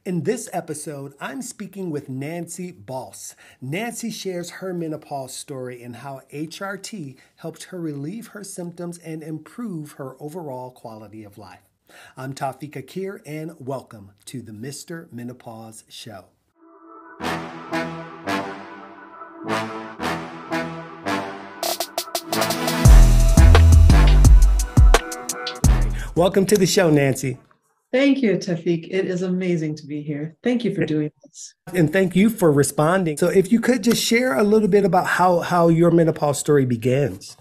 In this episode, I'm speaking with Nancy Boss. Nancy shares her menopause story and how HRT helped her relieve her symptoms and improve her overall quality of life. I'm Tawfiq Akir, and welcome to the Mr. Menopause Show. Welcome to the show, Nancy. Thank you, Tawfiq. It is amazing to be here. Thank you for doing this. And thank you for responding. So if you could just share a little bit about how your menopause story begins.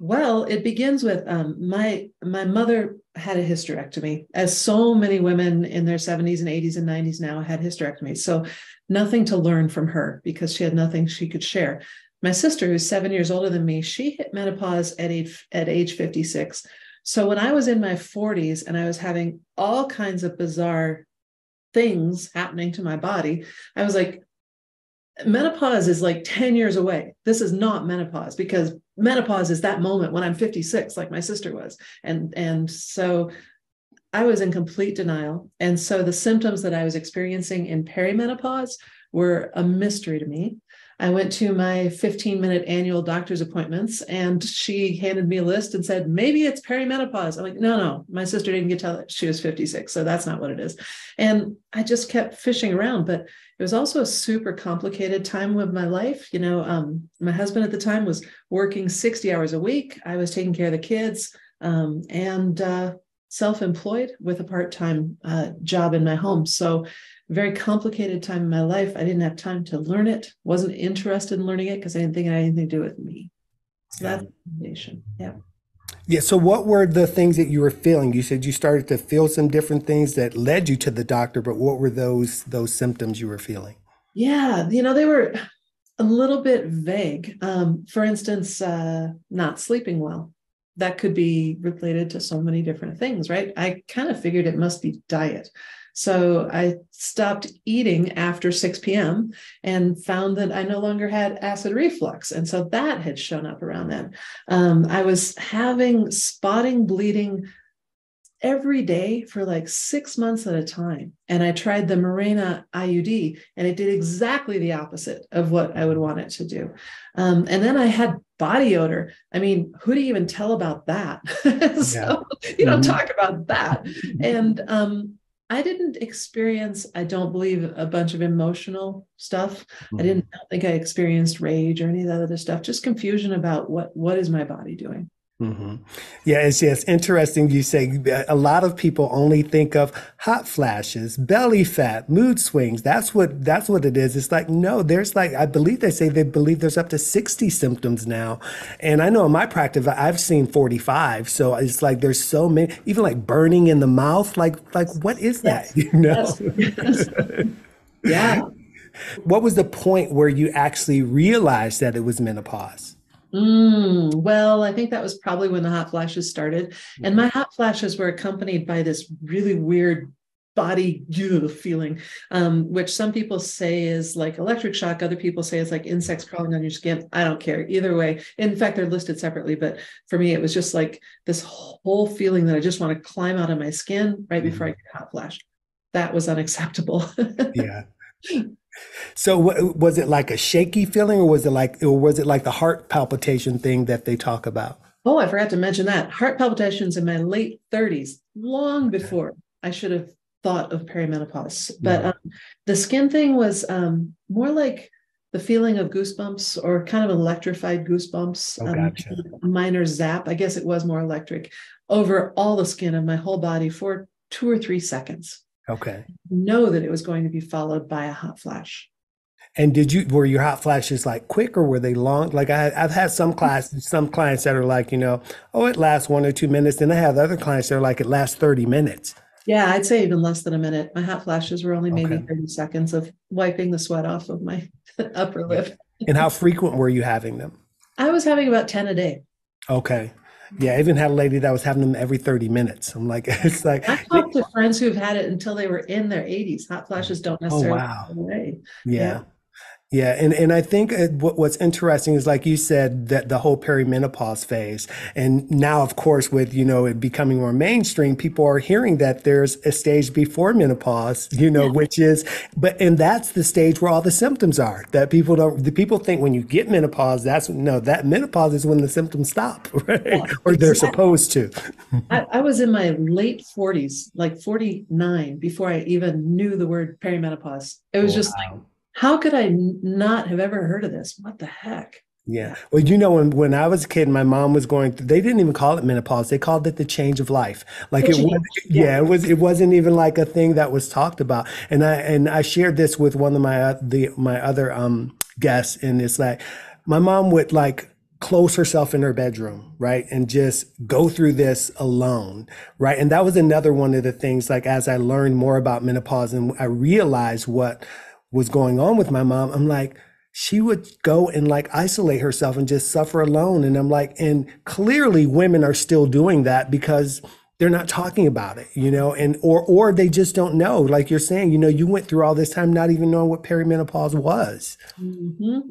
Well, it begins with my mother had a hysterectomy, as so many women in their 70s and 80s and 90s now had hysterectomies. So nothing to learn from her because she had nothing she could share. My sister, who's 7 years older than me, she hit menopause at age 56. So when I was in my 40s and I was having all kinds of bizarre things happening to my body, I was like, menopause is like 10 years away. This is not menopause, because menopause is that moment when I'm 56, like my sister was. And so I was in complete denial. And so the symptoms that I was experiencing in perimenopause were a mystery to me. I went to my 15-minute annual doctor's appointments, and she handed me a list and said, maybe it's perimenopause. I'm like, no, my sister didn't get to tell her she was 56, so that's not what it is. And I just kept fishing around, but it was also a super complicated time of my life. My husband at the time was working 60 hours a week. I was taking care of the kids and self-employed with a part-time job in my home. So very complicated time in my life. I didn't have time to learn it, wasn't interested in learning it because I didn't think it had anything to do with me. So that's the foundation. Yeah. Yeah. So what were the things that you were feeling? You said you started to feel some different things that led you to the doctor, but what were those symptoms you were feeling? Yeah. They were a little bit vague. For instance, not sleeping well. That could be related to so many different things, right? I kind of figured it must be diet. So I stopped eating after 6 p.m. and found that I no longer had acid reflux. And so that had shown up around then. I was having spotting bleeding every day for like 6 months at a time. And I tried the Mirena IUD, and it did exactly the opposite of what I would want it to do. And then I had body odor. I mean, who do you even tell about that? So you don't talk about that. And I didn't experience, I don't believe, a bunch of emotional stuff. I don't think I experienced rage or any of that other stuff, just confusion about what is my body doing. Mm-hmm. Yeah, it's just interesting. You say a lot of people only think of hot flashes, belly fat, mood swings. That's what it is. It's like, no, there's like, I believe they believe there's up to 60 symptoms now. And I know in my practice, I've seen 45. So it's like, there's so many, even like burning in the mouth. Like what is that? Yes. Yes. Yeah. What was the point where you actually realized that it was menopause? Well, I think that was probably when the hot flashes started. And my hot flashes were accompanied by this really weird body feeling, which some people say is like electric shock. Other people say it's like insects crawling on your skin. I don't care. Either way. In fact, they're listed separately. But for me, it was just like this whole feeling that I just want to climb out of my skin right before I get a hot flash. That was unacceptable. Yeah. So was it like a shaky feeling, or was it like the heart palpitation thing that they talk about? Oh, I forgot to mention that. Heart palpitations in my late 30s, long before I should have thought of perimenopause. But the skin thing was more like the feeling of goosebumps, or kind of electrified goosebumps, Gotcha. a minor zap. I guess it was more electric over all the skin of my whole body for 2 or 3 seconds. Okay. Know that it was going to be followed by a hot flash. And were your hot flashes like quick, or were they long? Like I've had some clients that are like, oh, it lasts 1 or 2 minutes. Then I have other clients that are like, it lasts 30 minutes. Yeah, I'd say even less than a minute. My hot flashes were only maybe 30 seconds of wiping the sweat off of my upper lip. And how frequent were you having them? I was having about 10 a day. Okay. Yeah, I even had a lady that was having them every 30 minutes. I'm like, it's like, I talked to friends who've had it until they were in their 80s. Hot flashes don't oh, necessarily wow. go away. Yeah. Yeah, and I think what's interesting is, like you said, that the whole perimenopause phase, and now, of course, with it becoming more mainstream, people are hearing that there's a stage before menopause, Yeah. which is, and that's the stage where all the symptoms are. That people don't, the people think when you get menopause, that's no, that menopause is when the symptoms stop, right? Yeah, Or they're exactly. supposed to. I was in my late 40s, like 49, before I even knew the word perimenopause. It was just like, Wow. how could I not have ever heard of this? What the heck? Yeah. Yeah. Well, when I was a kid, my mom was going through, they didn't even call it menopause. They called it the change of life. Like The it was, change. Yeah. yeah, it wasn't even like a thing that was talked about. And I shared this with one of my other, guests. And it's like, my mom would like close herself in her bedroom, right? And just go through this alone, right? And that was another one of the things, like, as I learned more about menopause and I realized what was going on with my mom, I'm like, she would go and like isolate herself and just suffer alone. And I'm like, and clearly women are still doing that because they're not talking about it, and or they just don't know. Like you're saying, you went through all this time not even knowing what perimenopause was.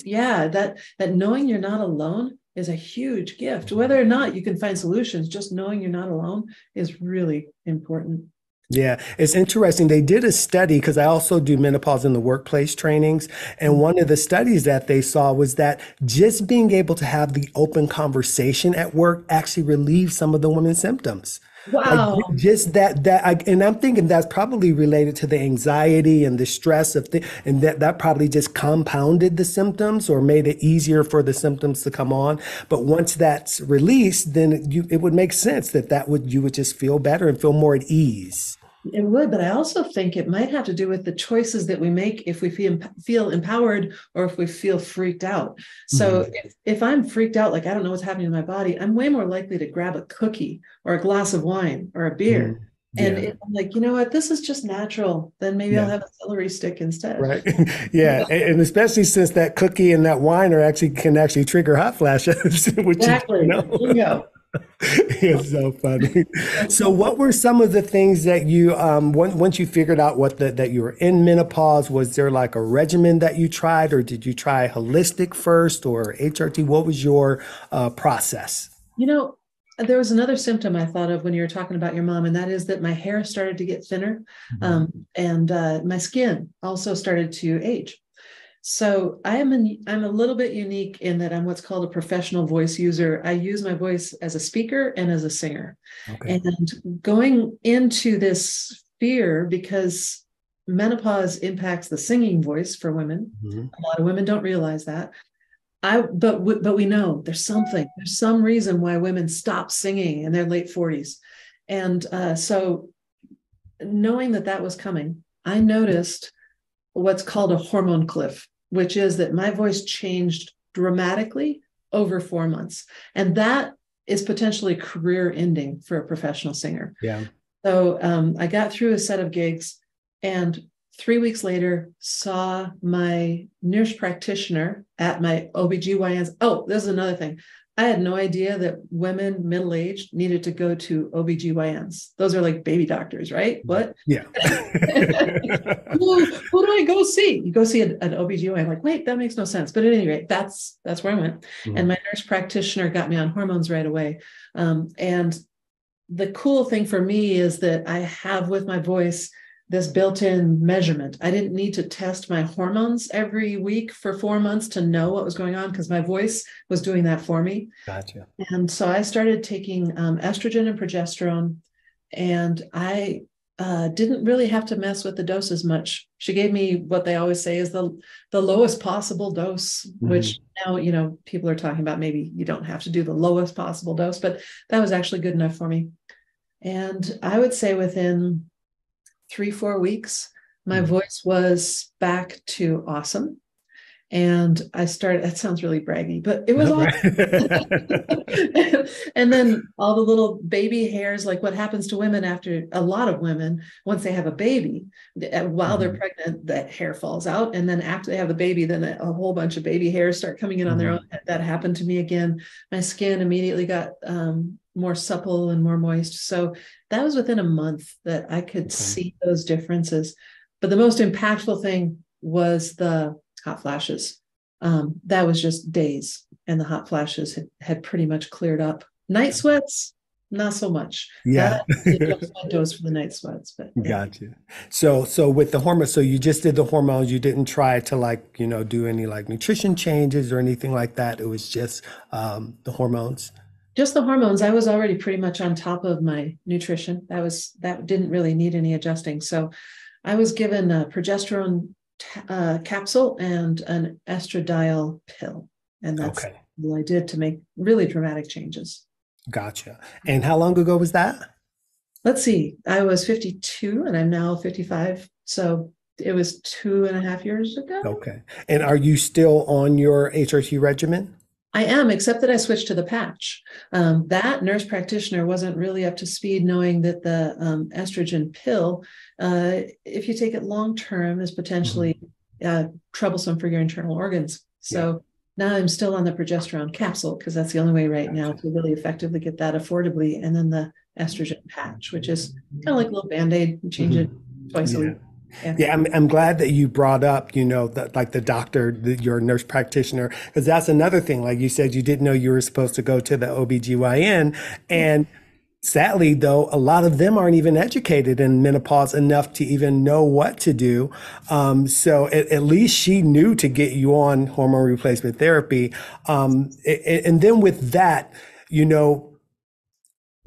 Yeah, that knowing you're not alone is a huge gift. Whether or not you can find solutions, just knowing you're not alone is really important. Yeah, it's interesting. They did a study because I also do menopause in the workplace trainings. And one of the studies that they saw was that just being able to have the open conversation at work actually relieves some of the women's symptoms. Like Wow. just and I'm thinking that's probably related to the anxiety and the stress and that probably just compounded the symptoms or made it easier for the symptoms to come on. But once that's released, then it would make sense you would just feel better and feel more at ease. It would, but I also think it might have to do with the choices that we make if we feel empowered or if we feel freaked out. So Mhm. if I'm freaked out, like I don't know what's happening in my body, I'm way more likely to grab a cookie or a glass of wine or a beer. Mhm. And Yeah. I'm like, you know what, this is just natural. Then maybe I'll Yeah. have a celery stick instead. Right. Yeah. And especially since that cookie and that wine can actually trigger hot flashes, which you Exactly. know. Bingo. It's so funny. So, what were some of the things that once you figured out that you were in menopause? Was there like a regimen that you tried, or did you try holistic first or HRT? What was your process? You know, there was another symptom I thought of when you were talking about your mom, and that is that my hair started to get thinner, Mhm. and my skin also started to age. So I'm a little bit unique in that I'm what's called a professional voice user. I use my voice as a speaker and as a singer. Okay. And going into this fear because menopause impacts the singing voice for women. Mhm. A lot of women don't realize that. But we know there's some reason why women stop singing in their late 40s. And so knowing that that was coming, I noticed what's called a hormone cliff, which is that my voice changed dramatically over 4 months. And that is potentially career ending for a professional singer. Yeah. So I got through a set of gigs and 3 weeks later saw my nurse practitioner at my OBGYN's. Oh, this is another thing. I had no idea that women middle-aged needed to go to OBGYNs. Those are like baby doctors, right? What? Yeah. Who do I go see? You go see an OBGYN. I'm like, wait, that makes no sense. But at any rate, that's where I went. And Mhm. my nurse practitioner got me on hormones right away. And the cool thing for me is that I have with my voice this built-in measurement. I didn't need to test my hormones every week for 4 months to know what was going on because my voice was doing that for me. Gotcha. And so I started taking estrogen and progesterone, and I didn't really have to mess with the doses much. She gave me what they always say is the lowest possible dose, Mhm. which now people are talking about maybe you don't have to do the lowest possible dose, but that was actually good enough for me. And I would say within 3, 4 weeks, my Mhm. voice was back to awesome. And I started, that sounds really braggy, but it was awesome. Right. And then all the little baby hairs, like what happens to women after a lot of women, once they have a baby, while they're Mhm. pregnant, that hair falls out. And then after they have the baby, then a whole bunch of baby hairs start coming in on their own. Mhm. That happened to me again. My skin immediately got more supple and more moist. So that was within a month that I could Okay. see those differences. But the most impactful thing was the hot flashes. That was just days, and the hot flashes had pretty much cleared up. Night sweats, not so much. Yeah. That it just my dose for the night sweats, but yeah. Gotcha. So with the hormones, so you just did the hormones, you didn't try to like, do any like nutrition changes or anything like that. It was just the hormones. Just the hormones. I was already pretty much on top of my nutrition. That didn't really need any adjusting. So I was given a progesterone capsule and an estradiol pill, and that's Okay. what I did to make really dramatic changes. Gotcha. And how long ago was that? Let's see. I was 52 and I'm now 55. So it was 2.5 years ago. Okay. And are you still on your HRT regimen? I am, except that I switched to the patch. That nurse practitioner wasn't really up to speed, knowing that the estrogen pill, if you take it long term, is Mhm. potentially troublesome for your internal organs. Yeah. So now I'm still on the progesterone capsule because that's the only way right now Gotcha. to really effectively get that affordably. And then the estrogen patch, which is kind of like a little band-aid. You change it Mhm. twice a Yeah. week. Yeah. Yeah, I'm glad that you brought up, like the doctor, your nurse practitioner, because that's another thing. Like you said, you didn't know you were supposed to go to the OBGYN. And sadly, though, a lot of them aren't even educated in menopause enough to even know what to do. So at least she knew to get you on hormone replacement therapy. And then with that, you know,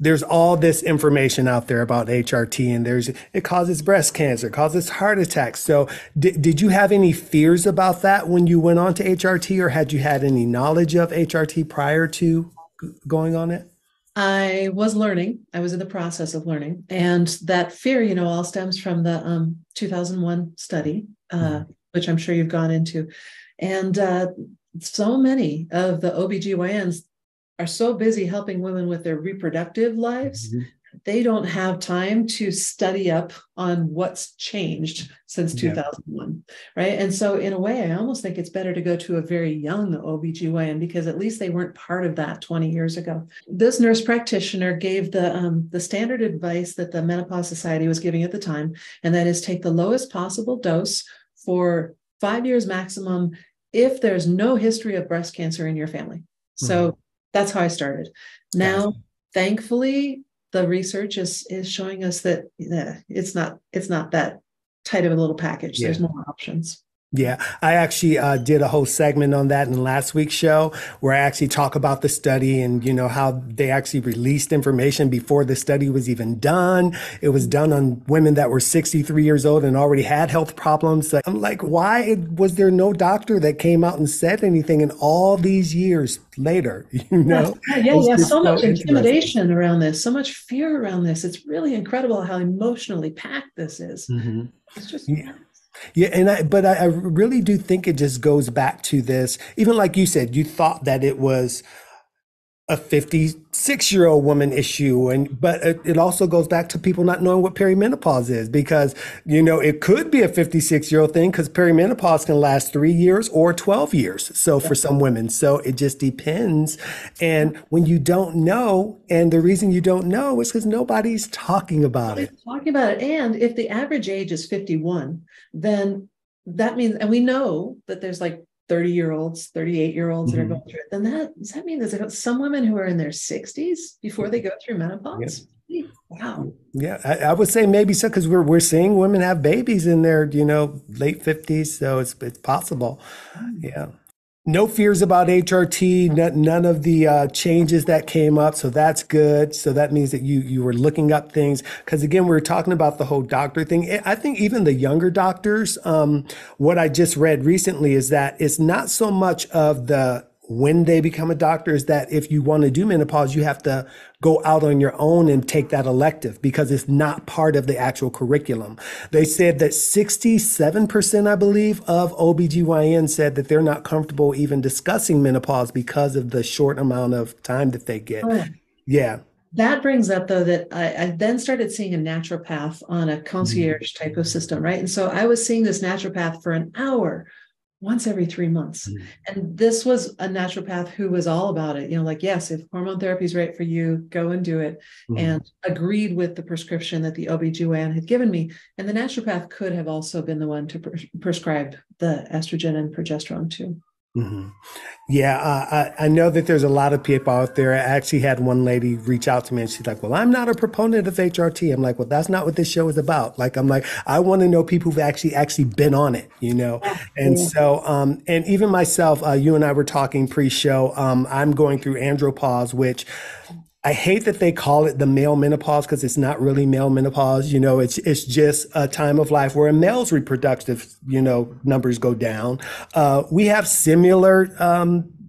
there's all this information out there about HRT, and it causes breast cancer, causes heart attacks. So did you have any fears about that when you went on to HRT, or had you had any knowledge of HRT prior to going on it? I was learning. I was in the process of learning. And that fear, all stems from the 2001 study, Mhm. which I'm sure you've gone into. And so many of the OBGYNs are so busy helping women with their reproductive lives, Mhm. they don't have time to study up on what's changed since Yeah. 2001, right? And so in a way, I almost think it's better to go to a very young OBGYN because at least they weren't part of that 20 years ago. This nurse practitioner gave the standard advice that the Menopause Society was giving at the time, and that is take the lowest possible dose for 5 years maximum if there's no history of breast cancer in your family. Mhm. So that's how I started. Gotcha. Now, thankfully, the research is showing us that it's not that tight of a little package. There's Yeah. more options. Yeah, I actually did a whole segment on that in last week's show where I actually talk about the study and how they actually released information before the study was even done. It was done on women that were 63 years old and already had health problems. So I'm like, why was there no doctor that came out and said anything in all these years later? Yes, It's yeah. just So so much interesting. intimidation around this, so much fear around this. It's really incredible how emotionally packed this is. Mhm. It's just Yeah. Yeah, but I really do think it just goes back to this. Even like you said, you thought that it was a 56-year-old woman issue, but it also goes back to people not knowing what perimenopause is, because it could be a 56-year-old thing because perimenopause can last 3 years or 12 years. So for some women, so it just depends. And when you don't know, and the reason you don't know is because nobody's talking about Nobody's it. talking about it. And if the average age is 51, then that means, and we know that there's like 30-year-olds, 38-year-olds that are going Mhm. through it, then does that mean there's some women who are in their 60s before they go through Yeah. menopause? Wow. Yeah, I would say maybe so because we're seeing women have babies in their late 50s, so it's possible. Yeah. No fears about HRT, none of the changes that came up, so that's good. So that means that you were looking up things because again, we were talking about the whole doctor thing. I think even the younger doctors, what I just read recently is that it's not so much of the when they become a doctor, is that if you want to do menopause, you have to go out on your own and take that elective because it's not part of the actual curriculum. They said that 67%, I believe, of OBGYN said that they're not comfortable even discussing menopause because of the short amount of time that they get. Oh, Yeah. that brings up though that I then started seeing a naturopath on a Mhm. concierge type of system, right? And so I was seeing this naturopath for an hour once every 3 months. And this was a naturopath who was all about it, like, yes, if hormone therapy is right for you, go and do it. Mhm. And agreed with the prescription that the OB/GYN had given me. And the naturopath could have also been the one to prescribe the estrogen and progesterone too. Mhm. Yeah, I know that there's a lot of people out there. I actually had one lady reach out to me and she's like, well, I'm not a proponent of HRT. I'm like, well, that's not what this show is about. Like, I'm like, I want to know people who've actually been on it, you know? Yeah, And yeah. so, and even myself, you and I were talking pre-show, I'm going through andropause, which I hate that they call it the male menopause because it's not really male menopause. You know, it's just a time of life where a male's reproductive, numbers go down. We have similar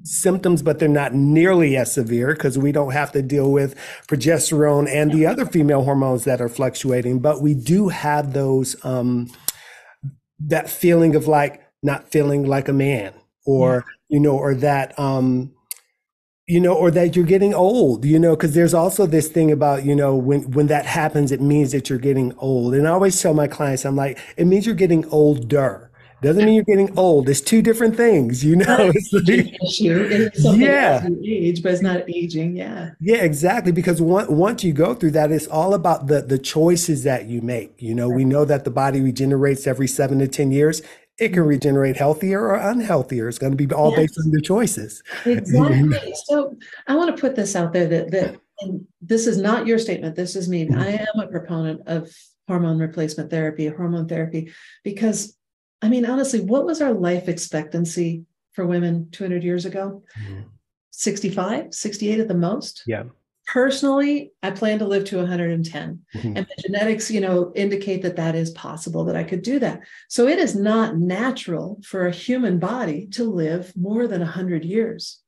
symptoms, but they're not nearly as severe because we don't have to deal with progesterone and the other female hormones that are fluctuating. But we do have those that feeling of like not feeling like a man, Yeah. or or that or that you're getting old, because there's also this thing about, when that happens, it means that you're getting old. And I always tell my clients, I'm like, it means you're getting older. Doesn't mean you're getting old. It's two different things, Not an It's aging like, issue. It is something as yeah, you age, but it's not aging. Yeah. yeah, exactly. Because once you go through that, it's all about the choices that you make. We know that the body regenerates every 7 to 10 years. It can regenerate healthier or unhealthier. It's going to be all based Yes, on your choices. exactly. So I want to put this out there that and this is not your statement. This is me. I am a proponent of hormone replacement therapy, hormone therapy, because I mean, honestly, what was our life expectancy for women 200 years ago? Mhm. 65, 68 at the most. Yeah. Personally, I plan to live to 110. Mhm. And the genetics, indicate that that is possible, that I could do that. So it is not natural for a human body to live more than 100 years,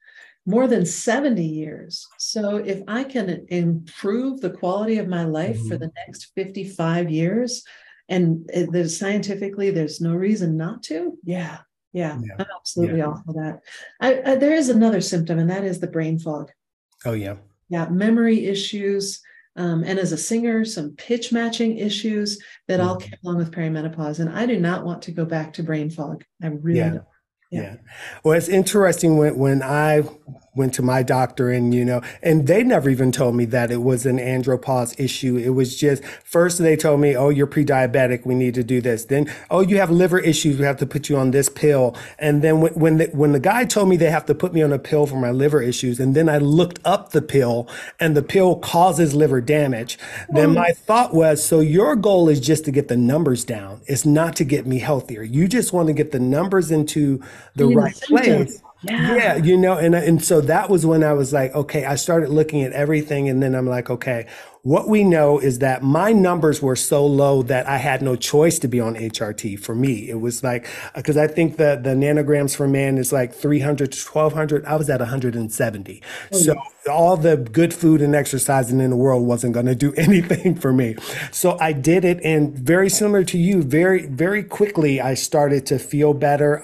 more than 70 years. So if I can improve the quality of my life for Mhm. the next 55 years, and there's scientifically, there's no reason not to. Yeah. Yeah. Yeah. I'm Yeah. absolutely all for that. There is another symptom, and that is the brain fog. Oh, yeah. Yeah, memory issues, and as a singer, some pitch matching issues that all Mhm. came along with perimenopause. And I do not want to go back to brain fog. I really Yeah. don't. Yeah. Yeah. Well, it's interesting when I went to my doctor and, and they never even told me that it was an andropause issue. It was just first they told me, oh, you're pre-diabetic. We need to do this. Then, oh, you have liver issues. We have to put you on this pill. And then when the guy told me they have to put me on a pill for my liver issues, and then I looked up the pill and the pill causes liver damage, then Oh, my thought was, so your goal is just to get the numbers down. It's not to get me healthier. You just want to get the numbers into the treating the right symptoms. place. Yeah. Yeah, and so that was when I was like, okay, I started looking at everything, and then I'm like, okay, what we know is that my numbers were so low that I had no choice to be on HRT. For me, it was like, because I think the nanograms for man is like 300 to 1200. I was at 170. Oh, So yeah. all the good food and exercising in the world wasn't going to do anything for me. So I did it, and very similar to you, very, very quickly, I started to feel better.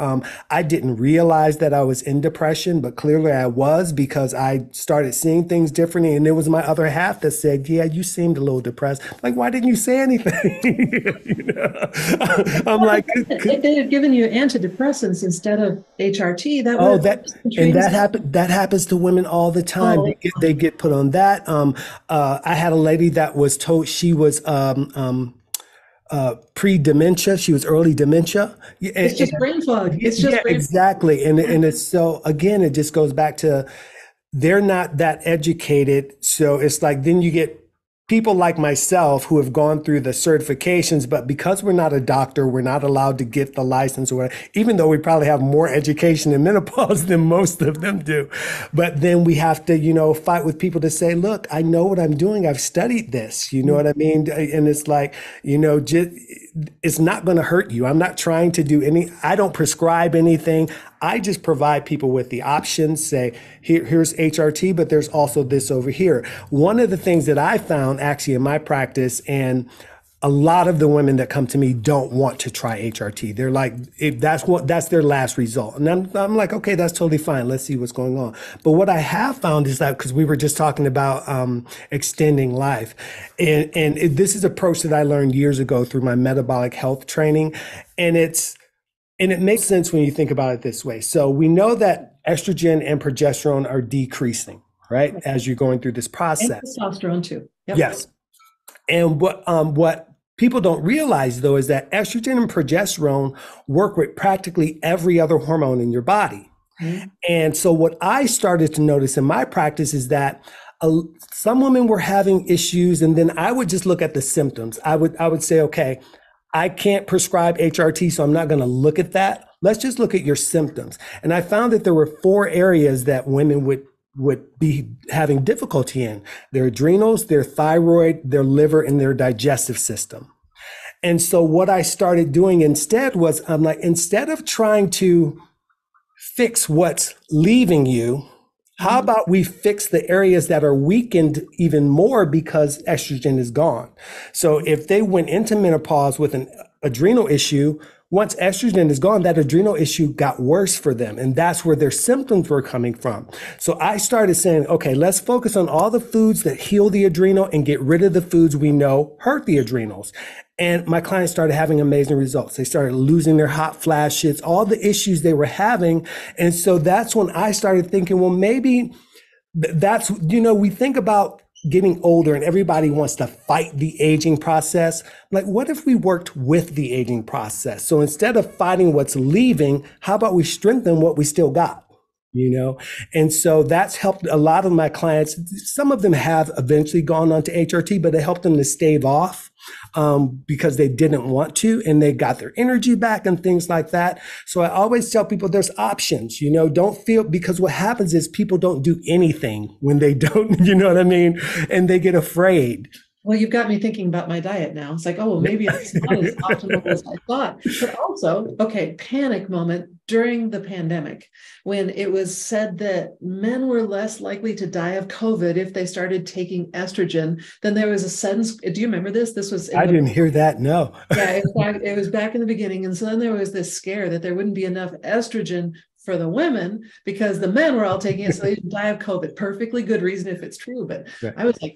I didn't realize that I was in depression, but clearly I was because I started seeing things differently. And it was my other half that said, yeah, you seemed a little depressed. Like, why didn't you say anything? I'm Well, like, if they had given you antidepressants instead of HRT, that would oh, have that and treated. that happens to women all the time. Oh, They get put on that. I had a lady that was told she was pre-dementia. She was early dementia. Yeah, it's just brain fog. It's just yeah, brain. exactly. And it's so again, it just goes back to they're not that educated. So it's like then you get people like myself who have gone through the certifications, but because we're not a doctor, we're not allowed to get the license or whatever, even though we probably have more education in menopause than most of them do. But then we have to, fight with people to say, look, I know what I'm doing. I've studied this. You know what I mean? And it's like, just, it's not going to hurt you. I'm not trying to do I don't prescribe anything. I just provide people with the options, say, here's HRT, but there's also this over here. One of the things that I found actually in my practice, and a lot of the women that come to me don't want to try HRT. They're like, that's their last result. And I'm like, okay, that's totally fine. Let's see what's going on. But what I have found is that, because we were just talking about extending life, and this is an approach that I learned years ago through my metabolic health training. And And it makes sense when you think about it this way. So we know that estrogen and progesterone are decreasing, right, as you're going through this And process. testosterone too. Yep. Yes. And what people don't realize though is that estrogen and progesterone work with practically every other hormone in your body. Mhm. And so what I started to notice in my practice is that some women were having issues, and then I would just look at the symptoms. I would say, okay, I can't prescribe HRT, so I'm not going to look at that. Let's just look at your symptoms. And I found that there were 4 areas that women would be having difficulty in: their adrenals, their thyroid, their liver, and their digestive system. And so what I started doing instead was, I'm like, instead of trying to fix what's leaving you, how Mhm. about we fix the areas that are weakened even more because estrogen is gone? So if they went into menopause with an adrenal issue, once estrogen is gone, that adrenal issue got worse for them. And that's where their symptoms were coming from. So I started saying, okay, let's focus on all the foods that heal the adrenal and get rid of the foods we know hurt the adrenals. And my clients started having amazing results. They started losing their hot flashes, all the issues they were having. And so that's when I started thinking, well, maybe that's, we think about getting older and everybody wants to fight the aging process. Like, what if we worked with the aging process? So instead of fighting what's leaving, how about we strengthen what we still got? And so that's helped a lot of my clients. Some of them have eventually gone on to HRT, but it helped them to stave off because they didn't want to, and they got their energy back and things like that. So I always tell people there's options, don't feel, because what happens is people don't do anything when they don't, you know what I mean? And they get afraid. Well, you've got me thinking about my diet now. It's like, oh, well, maybe it's not as optimal as I thought. But also, okay, panic moment during the pandemic when it was said that men were less likely to die of COVID if they started taking estrogen. Then there was a sudden, do you remember this? This was in I the, didn't hear that. No. yeah, it was back in the beginning. And so then there was this scare that there wouldn't be enough estrogen for the women because the men were all taking it, so they didn't die of COVID. Perfectly good reason if it's true. But Right. I was like,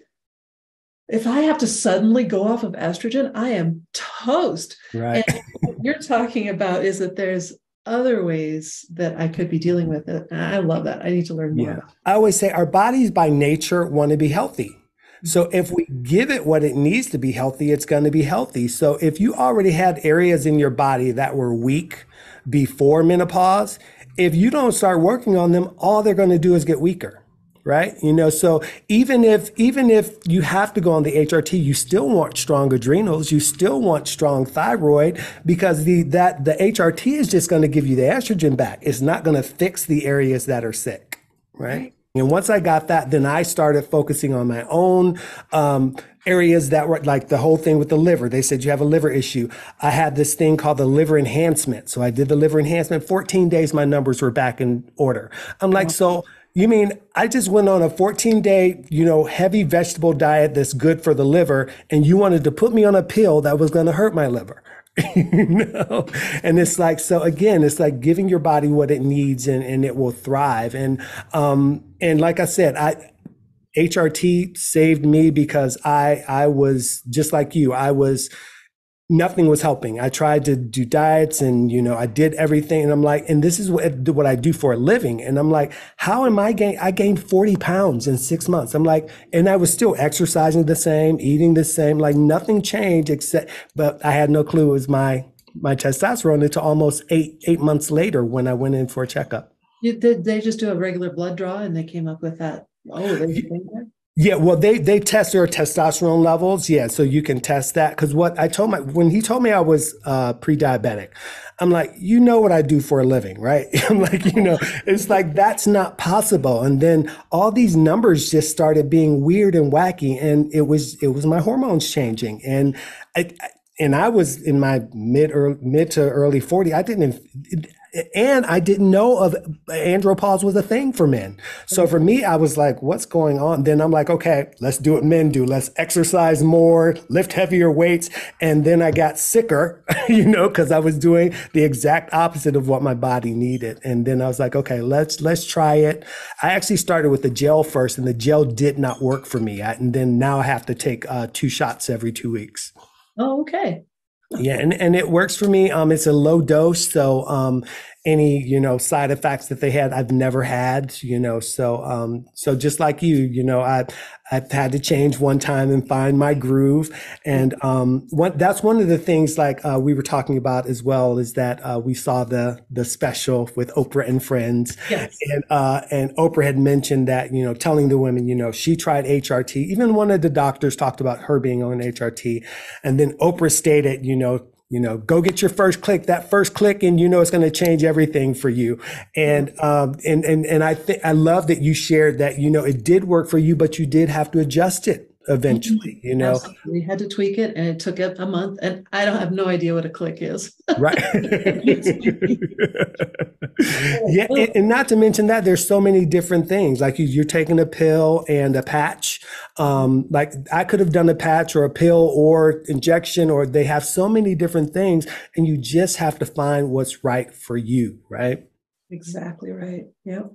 if I have to suddenly go off of estrogen, I am toast. Right. And what you're talking about is that there's other ways that I could be dealing with it. And I love that. I need to learn more Yeah. about it. I always say our bodies by nature want to be healthy. So if we give it what it needs to be healthy, it's going to be healthy. So if you already had areas in your body that were weak before menopause, if you don't start working on them, all they're going to do is get weaker. Right. So even if you have to go on the HRT, you still want strong adrenals, you still want strong thyroid, because the HRT is just going to give you the estrogen back. It's not going to fix the areas that are sick. Right. And once I got that, then I started focusing on my own areas that were like the whole thing with the liver. They said you have a liver issue. I had this thing called the liver enhancement. So I did the liver enhancement. 14 days, my numbers were back in order. I'm like, so you mean I just went on a 14-day, heavy vegetable diet that's good for the liver, and you wanted to put me on a pill that was going to hurt my liver? And it's like, so again, it's like giving your body what it needs, and it will thrive. And like I said, HRT saved me because I was just like you. Nothing was helping. I tried to do diets and, I did everything. And I'm like, and this is what I do for a living. And I'm like, how am I I gained 40 pounds in 6 months. I'm like, and I was still exercising the same, eating the same, like nothing changed but I had no clue it was my testosterone until almost eight months later when I went in for a checkup. Did they just do a regular blood draw and they came up with that? Oh, there's a thing there? Yeah, well, they test their testosterone levels. Yeah, so you can test that. Because what I told when he told me I was pre-diabetic, I'm like, what I do for a living, right? I'm like, it's like that's not possible. And then all these numbers just started being weird and wacky, and it was my hormones changing, and I was in my mid to early 40. I didn't know of andropause was a thing for men. So for me, I was like, what's going on? Then I'm like, okay, let's do what men do. Let's exercise more, lift heavier weights. And then I got sicker, because I was doing the exact opposite of what my body needed. And then I was like, okay, let's try it. I actually started with the gel first, and the gel did not work for me. And then now I have to take 2 shots every 2 weeks. Oh, okay. Yeah, and it works for me. It's a low dose, so any side effects that they had, I've never had. So just like you, I've had to change one time and find my groove, and that's one of the things like we were talking about as well is that we saw the special with Oprah and Friends, Yes. and Oprah had mentioned that telling the women she tried HRT. Even one of the doctors talked about her being on HRT, and then Oprah stated, go get your first click, that first click, and it's going to change everything for you. And I love that you shared that, it did work for you, but you did have to adjust it Mhm. eventually. Absolutely. We had to tweak it and it took it a month. And I don't have no idea what a click is. Right. Yeah. And not to mention that there's so many different things. Like you're taking a pill and a patch. Like I could have done a patch or a pill or injection, or they have so many different things, and you just have to find what's right for you. Right. Exactly right. Yep.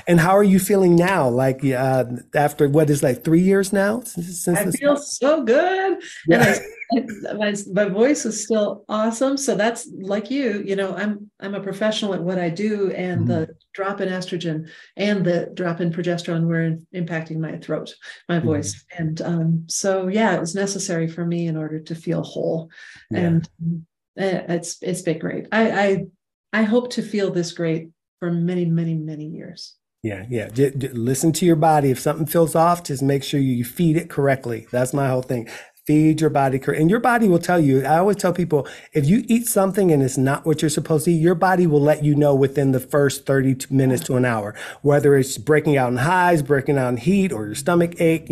And how are you feeling now? Like after what is like 3 years now since I this? feel so good. And Yeah. my voice is still awesome. So that's like I'm a professional at what I do, and the drop in estrogen and the drop in progesterone were impacting my throat, my Mhm. voice. And so yeah, it was necessary for me in order to feel whole. Yeah. And it's been great. I hope to feel this great for many, many, many years. Yeah, yeah. Listen to your body. If something feels off, just make sure you feed it correctly. That's my whole thing. Feed your body correct, and your body will tell you. I always tell people, if you eat something and it's not what you're supposed to eat, your body will let you know within the first 30 minutes to an hour, whether it's breaking out in highs, breaking out in heat, or your stomach ache,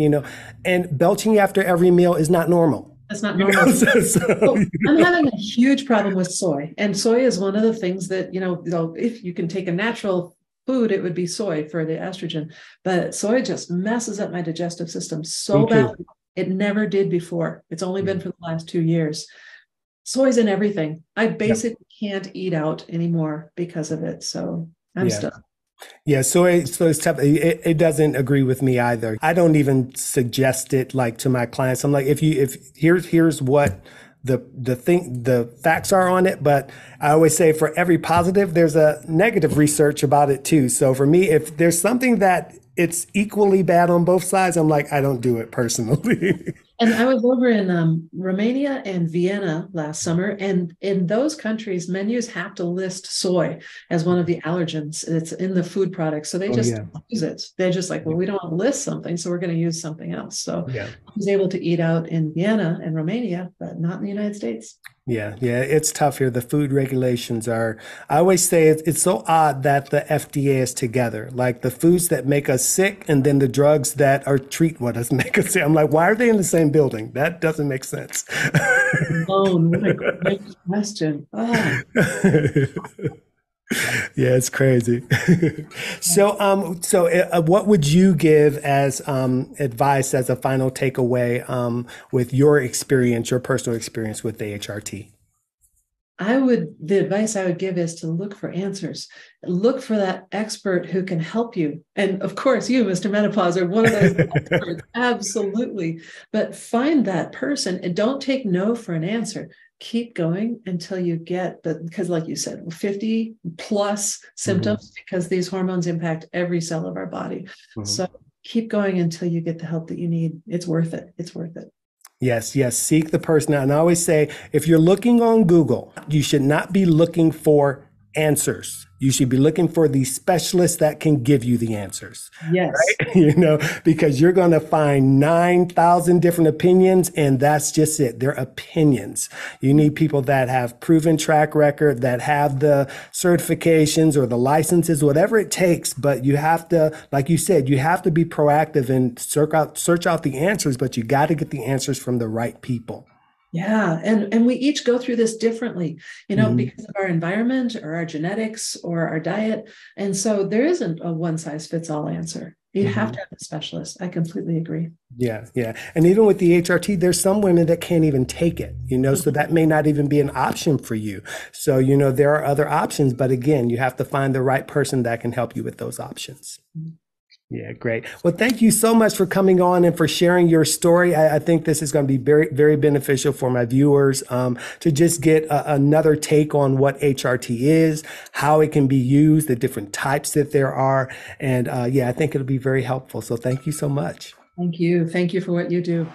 and belching after every meal is not normal. That's not normal. So, Well, I'm having a huge problem with soy, and soy is one of the things that, if you can take a natural food, it would be soy for the estrogen. But soy just messes up my digestive system me so too. badly. It never did before. It's only Yeah. been for the last 2 years. Soy's in everything. I Yeah. basically can't eat out anymore because of it. So I'm Yeah. stuck. Yeah, so it's tough. It doesn't agree with me either. I don't even suggest it like to my clients. I'm like, if here's what the facts are on it, but I always say for every positive, there's a negative research about it too. So for me, if there's something that it's equally bad on both sides, I'm like, I don't do it personally. And I was over in Romania and Vienna last summer, and in those countries, menus have to list soy as one of the allergens. It's in the food products, so they Oh just yeah. use it. They're just like, well, we don't want to list something, so we're going to use something else. So Yeah. I was able to eat out in Vienna and Romania, but not in the United States. Yeah, yeah, it's tough here. The food regulations are, I always say it's so odd that the FDA is together. Like the foods that make us sick and then the drugs that are treat what us make us sick. I'm like, why are they in the same building? That doesn't make sense. Alone, what a great question. Ah, Yeah, it's crazy. So what would you give as advice as a final takeaway with your experience, your personal experience with the HRT? the advice I would give is to look for answers. Look for that expert who can help you. And of course, you, Mr. Menopause, are one of those experts. Absolutely. But find that person and don't take no for an answer. Keep going until you get because like you said, 50 plus Mhm, symptoms because these hormones impact every cell of our body. mhm. So keep going until you get the help that you need. It's worth it. It's worth it. Yes, yes. Seek the person out. And I always say, if you're looking on Google, you should not be looking for answers. You should be looking for the specialist that can give you the answers, Yes. right? Because you're going to find 9,000 different opinions, and that's just it. They're opinions. You need people that have proven track record, that have the certifications or the licenses, whatever it takes. But you have to, like you said, you have to be proactive and search out the answers, but you got to get the answers from the right people. Yeah, and we each go through this differently, Mhm, because of our environment or our genetics or our diet. And so there isn't a one size fits all answer. You have mhm. to have a specialist. I completely agree. Yeah, yeah. And even with the HRT, there's some women that can't even take it, so that may not even be an option for you. So, there are other options, but again, you have to find the right person that can help you with those options. Yeah, great. Well, thank you so much for coming on and for sharing your story. I think this is going to be very, very beneficial for my viewers to just get another take on what HRT is, how it can be used, the different types that there are. And yeah, I think it'll be very helpful. So thank you so much. Thank you. Thank you for what you do.